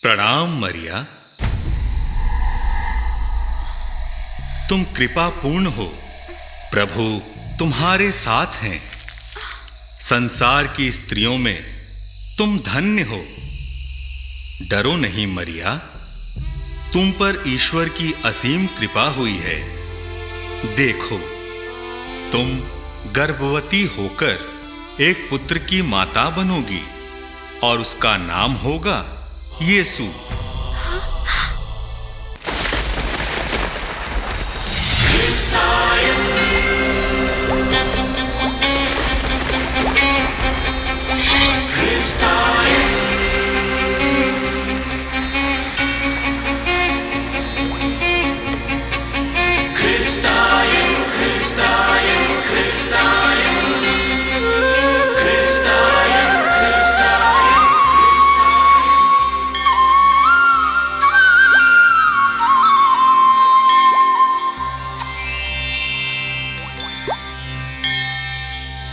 प्रणाम मरिया। तुम कृपा पूर्ण हो, प्रभु तुम्हारे साथ हैं। संसार की स्त्रियों में तुम धन्य हो। डरो नहीं मरिया, तुम पर ईश्वर की असीम कृपा हुई है। देखो, तुम गर्भवती होकर एक पुत्र की माता बनोगी और उसका नाम होगा यीशु।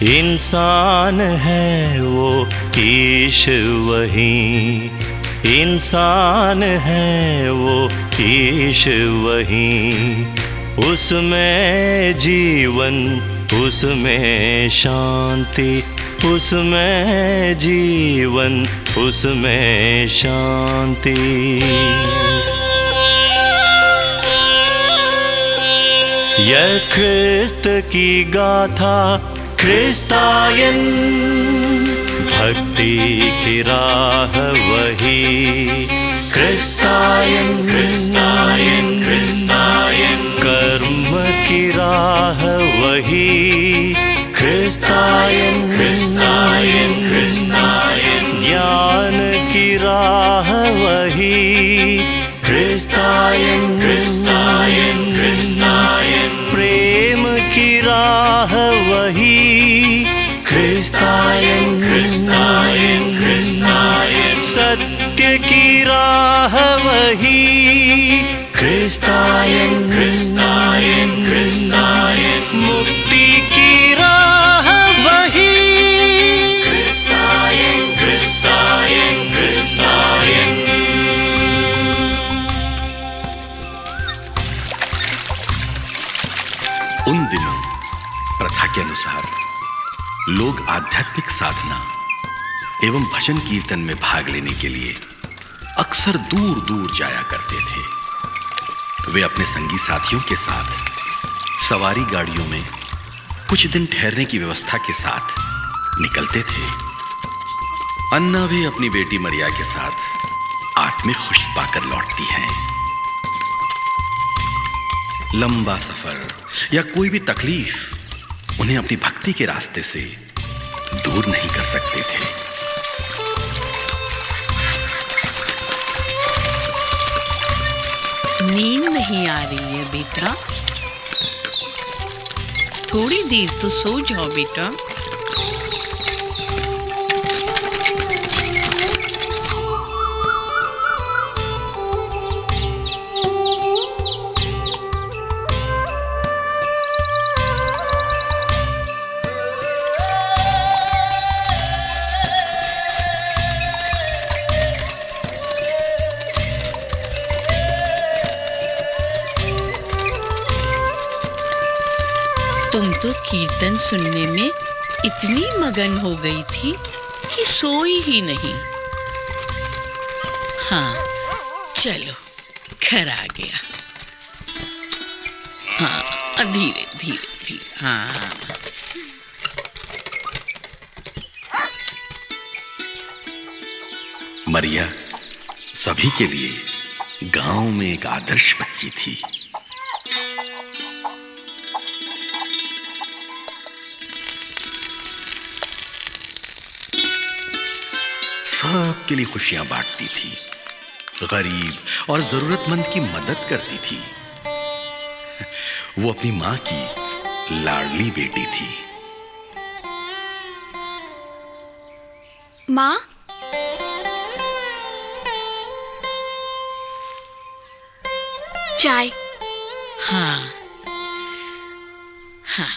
इंसान है वो ईश वही, इंसान है वो ईश वही। उसमें जीवन, उसमें शांति, उसमें जीवन, उसमें शांति। यह ख्रिस्त की गाथा ख्रिस्तायन, भक्ति की राह वही। ख्रिस्तायन, ख्रिस्तायन, ख्रिस्तायन, कर्म की राह वही। ख्रिस्तायन, ख्रिस्तायन, ख्रिस्तायन, ज्ञान की राह वही। ख्रिस्तायन, ख्रिस्तायन, ख्रिस्तायन, प्रेम की राह वही। ख्रिस्तायन, ख्रिस्तायन, ख्रिस्तायन, सत्य की राह वही। ख्रिस्तायन, ख्रिस्तायन, ख्रिस्तायन, मुक्ति की राह वही। ख्रिस्तायन, ख्रिस्तायन, ख्रिस्तायन। उन दिनों प्रथा के अनुसार लोग आध्यात्मिक साधना एवं भजन कीर्तन में भाग लेने के लिए अक्सर दूर दूर जाया करते थे। वे अपने संगी साथियों के साथ सवारी गाड़ियों में कुछ दिन ठहरने की व्यवस्था के साथ निकलते थे। अन्ना भी अपनी बेटी मरिया के साथ आत्मिक खुशी पाकर लौटती हैं। लंबा सफर या कोई भी तकलीफ उन्हें अपनी भक्ति के रास्ते से दूर नहीं कर सकते थे। नींद नहीं आ रही है बेटा? थोड़ी देर तो सो जाओ बेटा। तुम तो कीर्तन सुनने में इतनी मगन हो गई थी कि सोई ही नहीं। हाँ, चलो घर आ गया। हाँ, धीरे धीरे धीरे। हाँ, मरिया सभी के लिए गांव में एक आदर्श बच्ची थी। सबके लिए खुशियां बांटती थी, गरीब और जरूरतमंद की मदद करती थी। वो अपनी मां की लाडली बेटी थी। मां, चाय। हाँ, हाँ।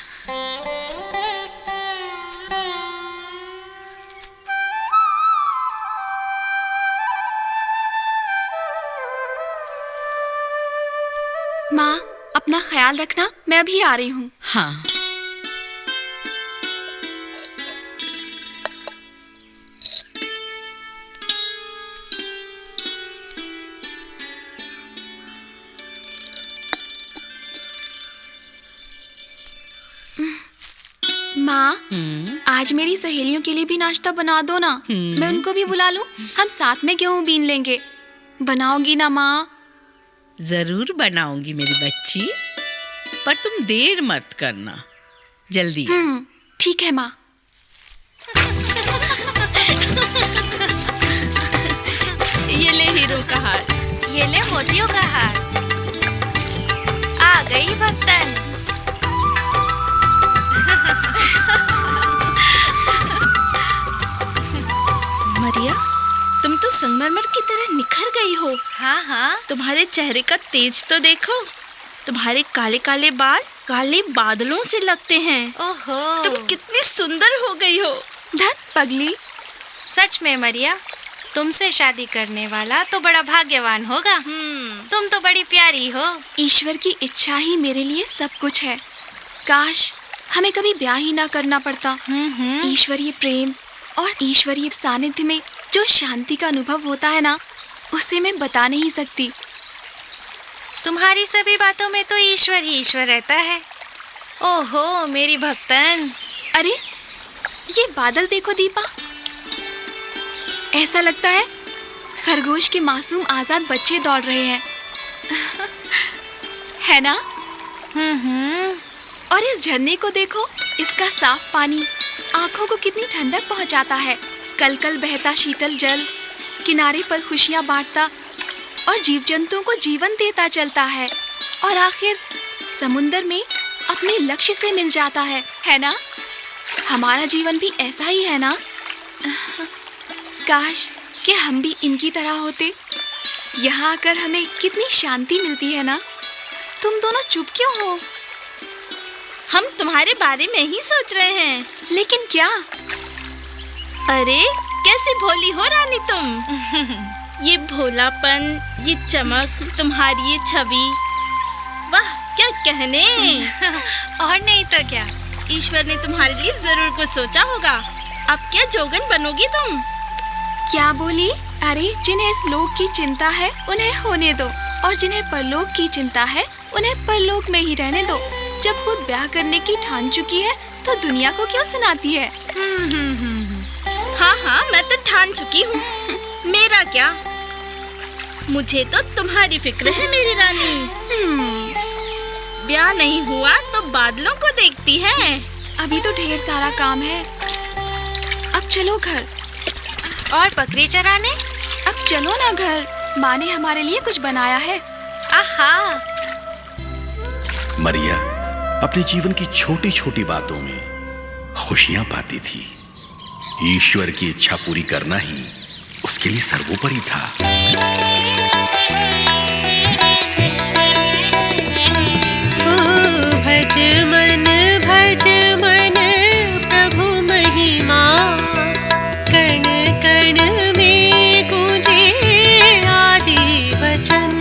माँ, अपना ख्याल रखना, मैं अभी आ रही हूँ। हाँ। माँ, आज मेरी सहेलियों के लिए भी नाश्ता बना दो ना। मैं उनको भी बुला लूं, हम साथ में गेहूं बीन लेंगे। बनाओगी ना माँ? जरूर बनाऊंगी मेरी बच्ची, पर तुम देर मत करना, जल्दी। ठीक है माँ। ये ले हीरो का हार, ये ले मोतियों का हार। आ गई भक्तन। मरिया, तुम तो संगमरमर की तरह निखर गई हो। हाँ हाँ। तुम्हारे चेहरे का तेज तो देखो। तुम्हारे काले काले बाल काले बादलों से लगते हैं। ओहो, तुम कितनी सुंदर हो गई हो। धत पगली। सच में मरिया, तुमसे शादी करने वाला तो बड़ा भाग्यवान होगा। तुम तो बड़ी प्यारी हो। ईश्वर की इच्छा ही मेरे लिए सब कुछ है। काश हमें कभी ब्याह ही ना करना पड़ता। ईश्वरीय प्रेम और ईश्वरीय सानिध्य में जो शांति का अनुभव होता है ना, उसे मैं बता नहीं सकती। तुम्हारी सभी बातों में तो ईश्वर ही ईश्वर रहता है। ओहो मेरी भक्तन। अरे ये बादल देखो दीपा, ऐसा लगता है खरगोश के मासूम आजाद बच्चे दौड़ रहे हैं। है ना? और इस झरने को देखो, इसका साफ पानी आंखों को कितनी ठंडक पहुंचाता है। कल कल बहता शीतल जल किनारे पर खुशियां बांटता और जीव जंतुओं को जीवन देता चलता है, और आखिर समुंदर में अपने लक्ष्य से मिल जाता है ना? हमारा जीवन भी ऐसा ही है ना? काश कि हम भी इनकी तरह होते। यहाँ आकर हमें कितनी शांति मिलती है ना? तुम दोनों चुप क्यों हो? हम तुम्हारे बारे में ही सोच रहे हैं। लेकिन क्या? अरे कैसी भोली हो रानी तुम। ये भोलापन, ये चमक, तुम्हारी ये छवि, वाह क्या कहने। और नहीं तो क्या। ईश्वर ने तुम्हारे लिए जरूर कुछ सोचा होगा। अब क्या जोगन बनोगी तुम। क्या बोली? अरे जिन्हें इस लोक की चिंता है उन्हें होने दो, और जिन्हें परलोक की चिंता है उन्हें परलोक में ही रहने दो। जब खुद ब्याह करने की ठान चुकी है तो दुनिया को क्यों सुनाती है? हाँ हाँ, मैं तो ठान चुकी हूँ। मेरा क्या, मुझे तो तुम्हारी फिक्र है मेरी रानी। ब्याह नहीं हुआ तो बादलों को देखती है। अभी तो ढेर सारा काम है। अब चलो घर। और बकरी चराने? अब चलो ना घर, माँ ने हमारे लिए कुछ बनाया है। आहा। मरिया अपने जीवन की छोटी छोटी बातों में खुशियां पाती थी। ईश्वर की इच्छा पूरी करना ही उसके लिए सर्वोपरि था। भज मन प्रभु महिमा, कण कण में गूंजे आदि वचन।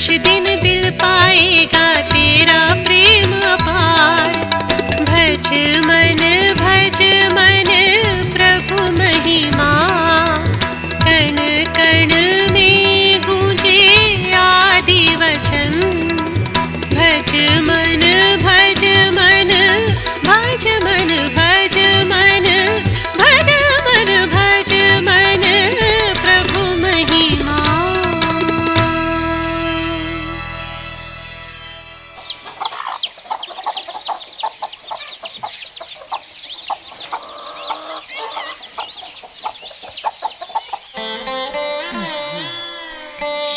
कुछ दिन दिल पाएगा तेरा प्रेम अपार। भज मन प्रभु महिमा, कण कण में गूंजे आदि वचन। भज मन भज मन भज मन भज मन भज मन भज मन प्रभु महिमा।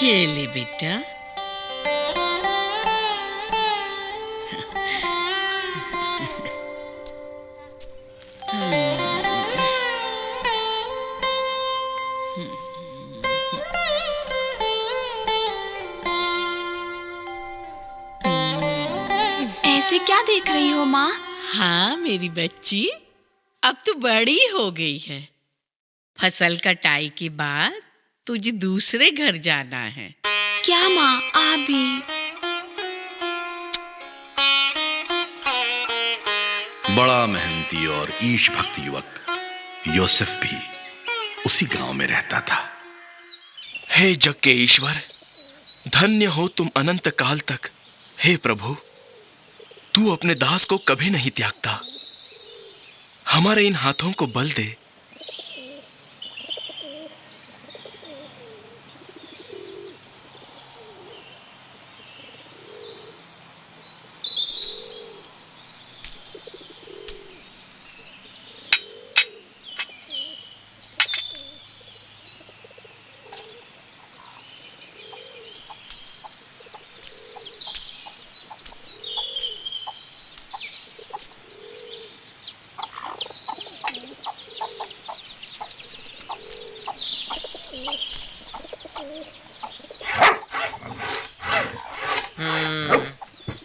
ये ले बेटा। ऐसे क्या देख रही हो माँ? हाँ मेरी बच्ची, अब तो बड़ी हो गई है। फसल कटाई के बाद तुझे दूसरे घर जाना है। क्या माँ, आप भी? बड़ा मेहनती और ईश भक्त युवक योसेफ भी उसी गांव में रहता था। हे जग के ईश्वर, धन्य हो तुम अनंत काल तक। हे प्रभु, तू अपने दास को कभी नहीं त्यागता। हमारे इन हाथों को बल दे।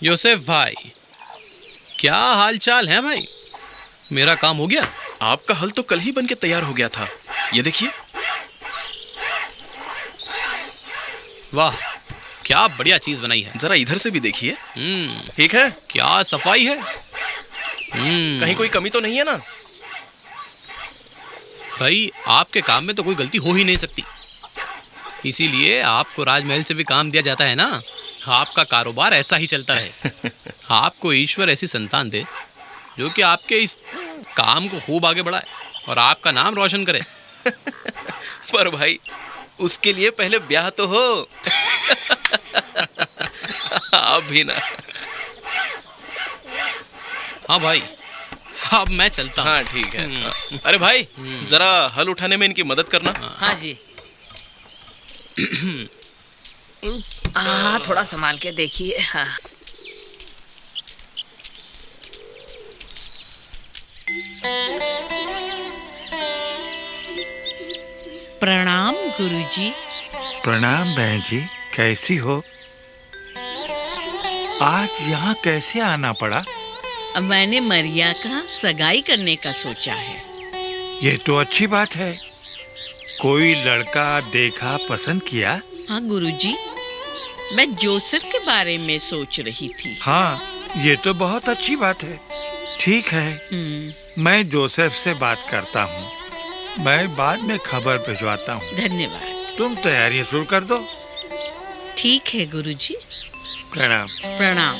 योसेफ भाई, क्या हाल चाल है भाई? मेरा काम हो गया? आपका हल तो कल ही बन के तैयार हो गया था। ये देखिए। वाह, क्या बढ़िया चीज बनाई है। जरा इधर से भी देखिए। ठीक है? क्या सफाई है। कहीं कोई कमी तो नहीं है ना? भाई, आपके काम में तो कोई गलती हो ही नहीं सकती, इसीलिए आपको राजमहल से भी काम दिया जाता है ना। आपका कारोबार ऐसा ही चलता रहे। आपको ईश्वर ऐसी संतान दे जो कि आपके इस काम को खूब आगे बढ़ाए और आपका नाम रोशन करे। पर भाई, उसके लिए पहले ब्याह तो हो। आप भी ना। हाँ भाई, अब मैं चलता हूँ। हाँ ठीक है। अरे भाई, जरा हल उठाने में इनकी मदद करना। हाँ जी। थोड़ा संभाल के देखिए। हाँ। प्रणाम गुरुजी। प्रणाम बहन जी, कैसी हो? आज यहाँ कैसे आना पड़ा? मैंने मरिया का सगाई करने का सोचा है। ये तो अच्छी बात है। कोई लड़का देखा, पसंद किया? हाँ गुरुजी, मैं जोसेफ के बारे में सोच रही थी। हाँ, ये तो बहुत अच्छी बात है। ठीक है, मैं जोसेफ से बात करता हूँ। मैं बाद में खबर भिजवाता हूँ। धन्यवाद। तुम तैयारी शुरू कर दो। ठीक है गुरुजी। प्रणाम। प्रणाम।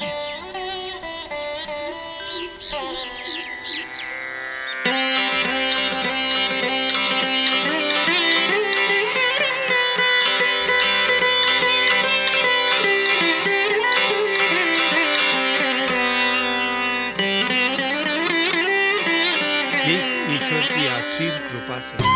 ईश्वर की असीम कृपा से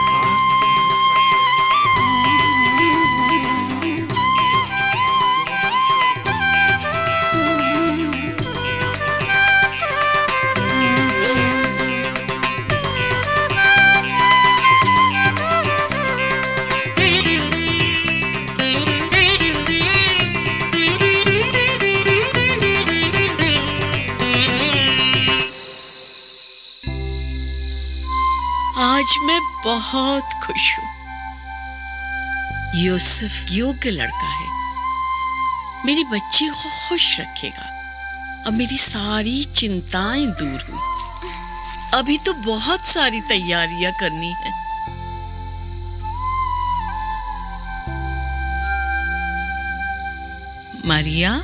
आज मैं बहुत खुश हूँ। यूसुफ योग्य लड़का है। मेरी बच्ची को खुश रखेगा। अब मेरी सारी चिंताएं दूर हुई। अभी तो बहुत सारी तैयारियां करनी है। मारिया,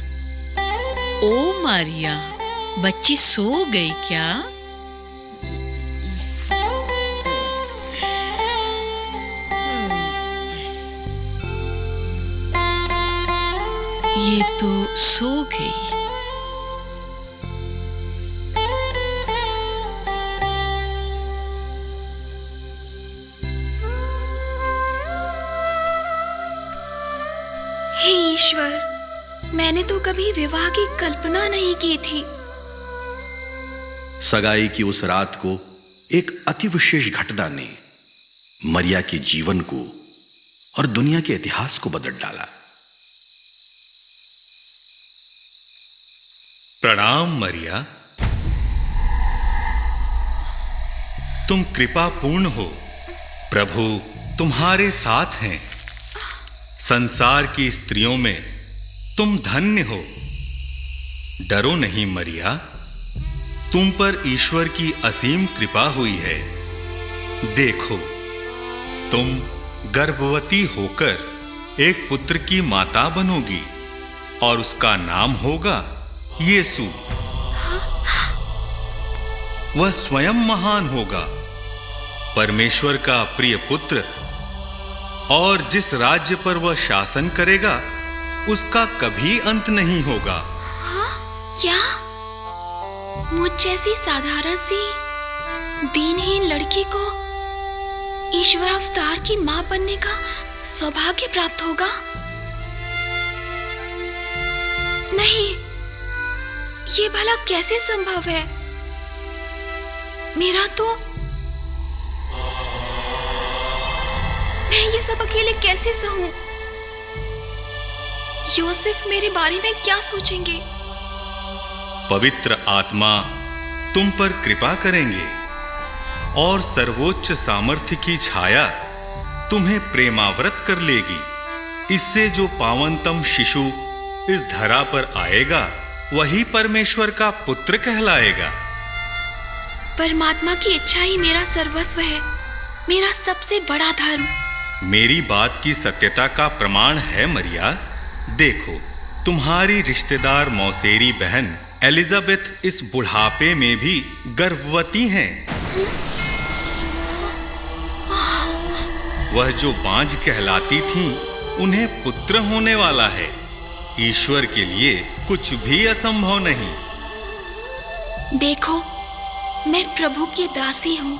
ओ मारिया, बच्ची सो गई क्या? ये तो सो गई। हे ईश्वर, मैंने तो कभी विवाह की कल्पना नहीं की थी। सगाई की उस रात को एक अति विशेष घटना ने मरिया के जीवन को और दुनिया के इतिहास को बदल डाला। प्रणाम मरिया, तुम कृपा पूर्ण हो, प्रभु तुम्हारे साथ हैं। संसार की स्त्रियों में तुम धन्य हो। डरो नहीं मरिया, तुम पर ईश्वर की असीम कृपा हुई है। देखो, तुम गर्भवती होकर एक पुत्र की माता बनोगी और उसका नाम होगा यीशु। वह स्वयं महान होगा, परमेश्वर का प्रिय पुत्र, और जिस राज्य पर वह शासन करेगा उसका कभी अंत नहीं होगा। क्या मुझ जैसी साधारण सी दीनहीन लड़की को ईश्वर अवतार की मां बनने का सौभाग्य प्राप्त होगा? नहीं, ये भला कैसे संभव है? मैं ये सब अकेले कैसे सहूं? योसेफ मेरे बारे में क्या सोचेंगे? पवित्र आत्मा तुम पर कृपा करेंगे और सर्वोच्च सामर्थ्य की छाया तुम्हें प्रेमावृत कर लेगी। इससे जो पावनतम शिशु इस धरा पर आएगा वही परमेश्वर का पुत्र कहलाएगा। परमात्मा की इच्छा ही मेरा सर्वस्व है, मेरा सबसे बड़ा धर्म। मेरी बात की सत्यता का प्रमाण है मरिया। देखो, तुम्हारी रिश्तेदार मौसेरी बहन एलिजाबेथ इस बुढ़ापे में भी गर्भवती हैं। वह जो बांझ कहलाती थीं, उन्हें पुत्र होने वाला है। ईश्वर के लिए कुछ भी असंभव नहीं। देखो, मैं प्रभु की दासी हूँ।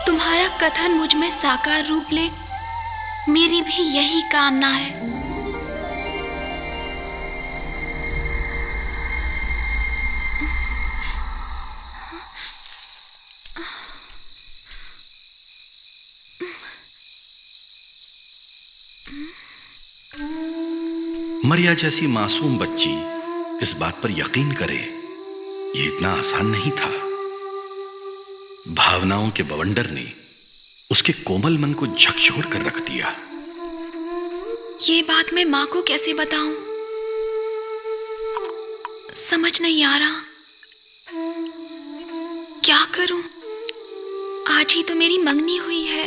तुम्हारा कथन मुझ में साकार रूप ले, मेरी भी यही कामना है। मरिया जैसी मासूम बच्ची इस बात पर यकीन करे, ये इतना आसान नहीं था। भावनाओं के बवंडर ने उसके कोमल मन को झकझोर कर रख दिया। ये बात मैं माँ को कैसे बताऊं? समझ नहीं आ रहा। क्या करूं? आज ही तो मेरी मंगनी हुई है।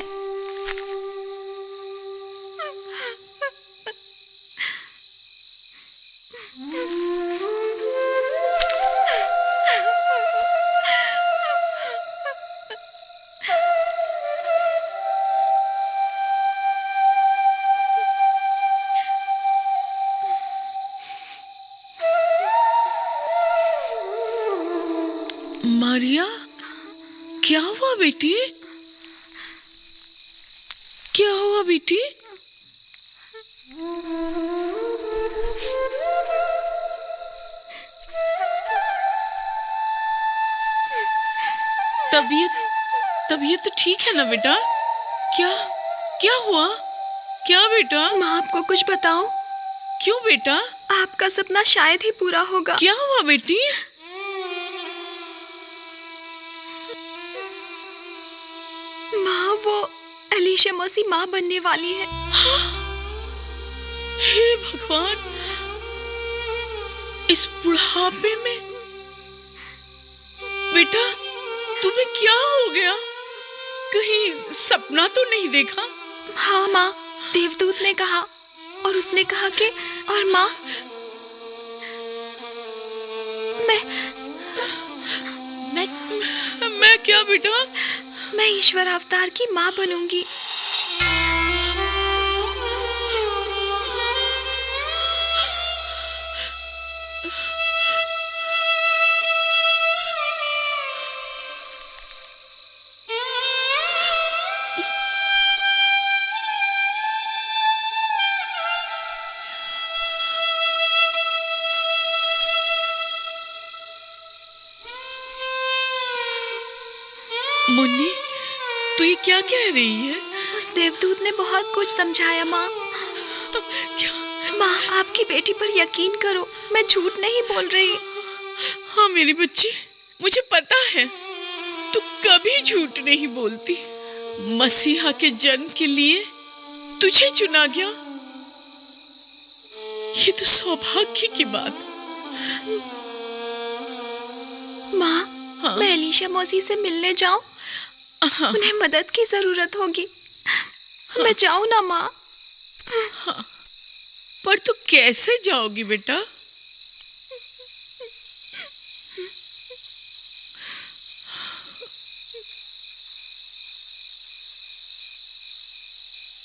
मारिया, क्या हुआ बेटी? क्या हुआ बेटी? तबीयत तो ठीक है ना बेटा? क्या हुआ? क्या बेटा? माँ, आपको कुछ बताऊं? क्यों बेटा? आपका सपना शायद ही पूरा होगा। क्या हुआ बेटी? माँ, वो एलिशा मौसी माँ बनने वाली है। हे भगवान, इस बुढ़ापे में? बेटा, तुम्हें क्या हो गया? कहीं सपना तो नहीं देखा? हाँ माँ, देवदूत ने कहा, और उसने कहा कि और माँ, मैं क्या बेटा? मैं ईश्वर अवतार की माँ बनूंगी। मुन्नी, तू ये क्या कह रही है? उस देवदूत ने बहुत कुछ समझाया माँ। क्या? माँ, आपकी बेटी पर यकीन करो, मैं झूठ नहीं बोल रही। हाँ मेरी बच्ची, मुझे पता है तू कभी झूठ नहीं बोलती। मसीहा के जन्म के लिए तुझे चुना गया, ये तो सौभाग्य की बात। माँ, हाँ? मैं एलिशा मौसी से मिलने जाऊं? हाँ। उन्हें मदद की जरूरत होगी। मैं जाऊं ना माँ? हाँ। पर तू कैसे जाओगी बेटा?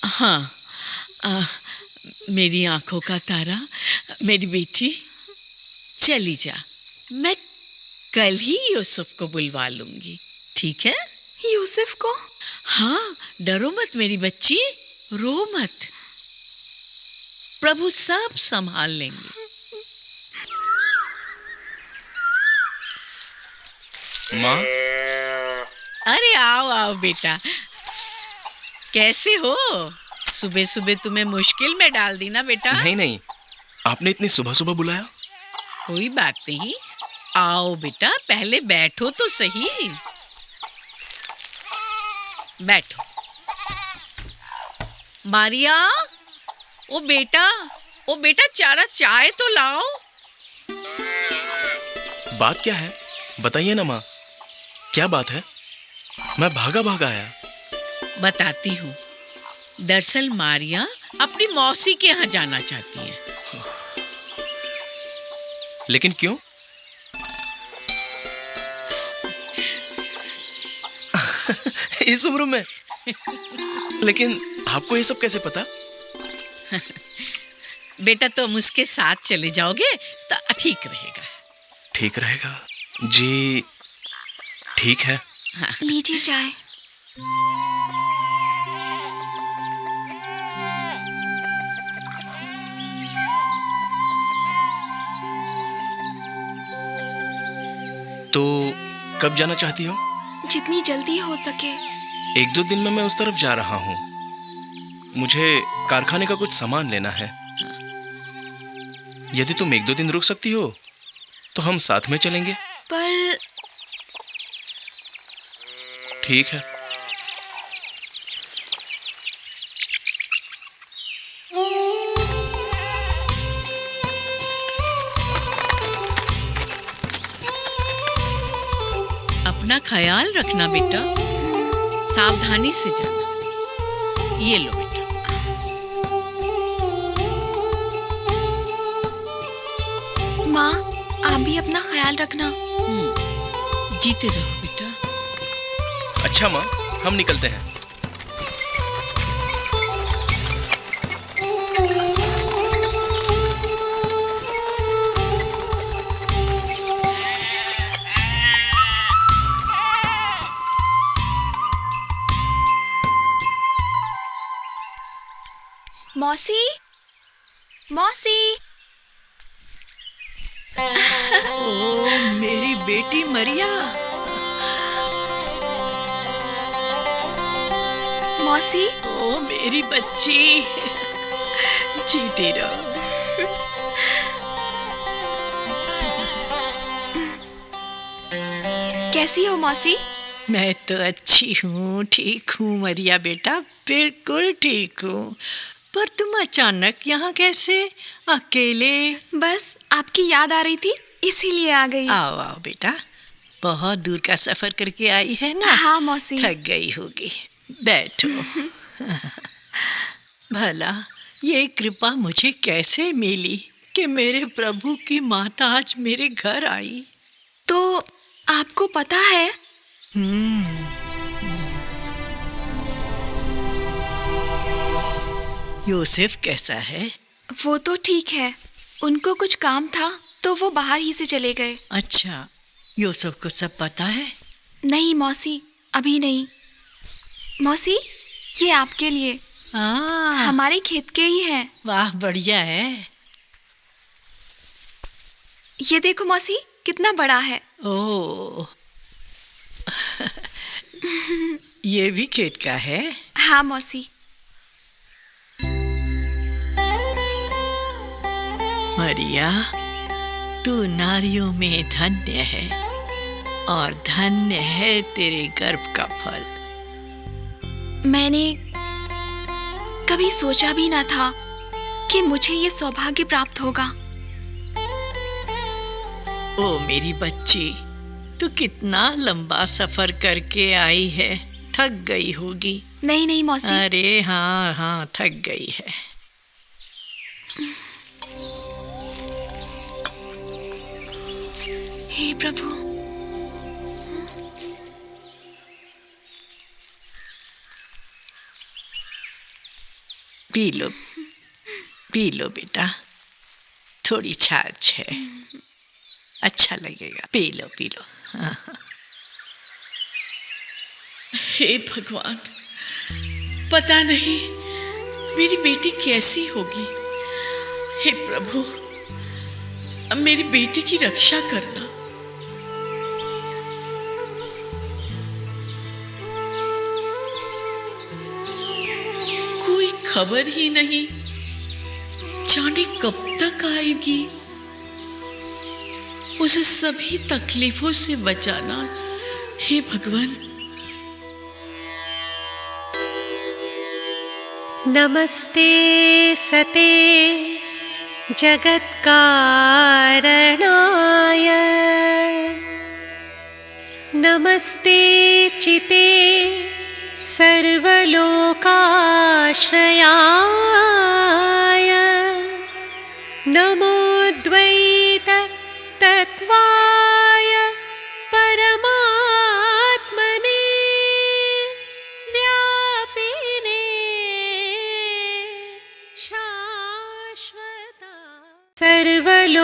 हाँ, मेरी आंखों का तारा, मेरी बेटी, चली जा। मैं कल ही यूसुफ को बुलवा लूंगी, ठीक है? यूसुफ को? हाँ, डरो मत मेरी बच्ची, रो मत। प्रभु सब संभाल लेंगे। माँ, अरे आओ आओ बेटा, कैसे हो? सुबह सुबह तुम्हें मुश्किल में डाल दी ना बेटा? नहीं नहीं, आपने इतनी सुबह सुबह बुलाया? कोई बात नहीं, आओ बेटा, पहले बैठो तो सही। बैठो। मारिया, ओ बेटा चारा चाय तो लाओ। बात क्या है, बताइए ना माँ, क्या बात है? मैं भागा भागा आया। बताती हूँ। दरअसल मारिया अपनी मौसी के यहाँ जाना चाहती है। लेकिन क्यों? इस उम्र में? लेकिन आपको ये सब कैसे पता? बेटा, तुम उसके साथ चले जाओगे तो ठीक रहेगा। ठीक रहेगा जी, ठीक है। हाँ। लीजिए चाय। तो कब जाना चाहती हो? जितनी जल्दी हो सके। 1-2 दिन में मैं उस तरफ जा रहा हूँ। मुझे कारखाने का कुछ सामान लेना है। यदि तुम 1-2 दिन रुक सकती हो तो हम साथ में चलेंगे। पर ठीक है। अपना ख्याल रखना बेटा, सावधानी से जाना। ये लो बेटा। माँ, आप भी अपना ख्याल रखना। जीते रहो बेटा। अच्छा माँ, हम निकलते हैं। मौसी, मौसी। ओ मेरी बेटी मरिया। मौसी। ओ मेरी बच्ची, जीती रहो। कैसी हो मौसी? मैं तो अच्छी हूँ, ठीक हूँ मरिया बेटा, बिल्कुल ठीक हूँ। पर तुम अचानक यहाँ कैसे, अकेले? बस आपकी याद आ रही थी, इसीलिए आ गई। आओ आओ बेटा, बहुत दूर का सफर करके आई है ना। हाँ मौसी। थक गई होगी, बैठो। भला ये कृपा मुझे कैसे मिली कि मेरे प्रभु की माता आज मेरे घर आई? तो आपको पता है? योसेफ कैसा है? वो तो ठीक है, उनको कुछ काम था तो वो बाहर ही से चले गए। अच्छा, योसेफ को सब पता है? नहीं मौसी, अभी नहीं। मौसी, ये आपके लिए। हमारे खेत के ही हैं। वाह, बढ़िया है। ये देखो मौसी, कितना बड़ा है। ओह, ये भी खेत का है? हाँ मौसी। मरिया, तू नारियों में धन्य है और धन्य है तेरे गर्भ का फल। मैंने कभी सोचा भी ना था कि मुझे ये सौभाग्य प्राप्त होगा। ओ मेरी बच्ची, तू कितना लंबा सफर करके आई है, थक गई होगी। नहीं नहीं मौसी। अरे हाँ हाँ, थक गई है। हे प्रभु, पी लो बेटा, थोड़ी छाछ है, अच्छा लगेगा। P low P low. हाँ। हे भगवान, पता नहीं मेरी बेटी कैसी होगी। हे प्रभु, अब मेरी बेटी की रक्षा करना। कोई खबर ही नहीं, जाने कब तक आएगी। उसे सभी तकलीफों से बचाना। हे भगवान। नमस्ते सते जगत्कारणाय, नमस्ते चिते सर्वलोकाश्रयाय, नमोद्वैत तत्वाय परमात्मने, व्यापिने शाश्वता सर्वलोकाश्रयाय।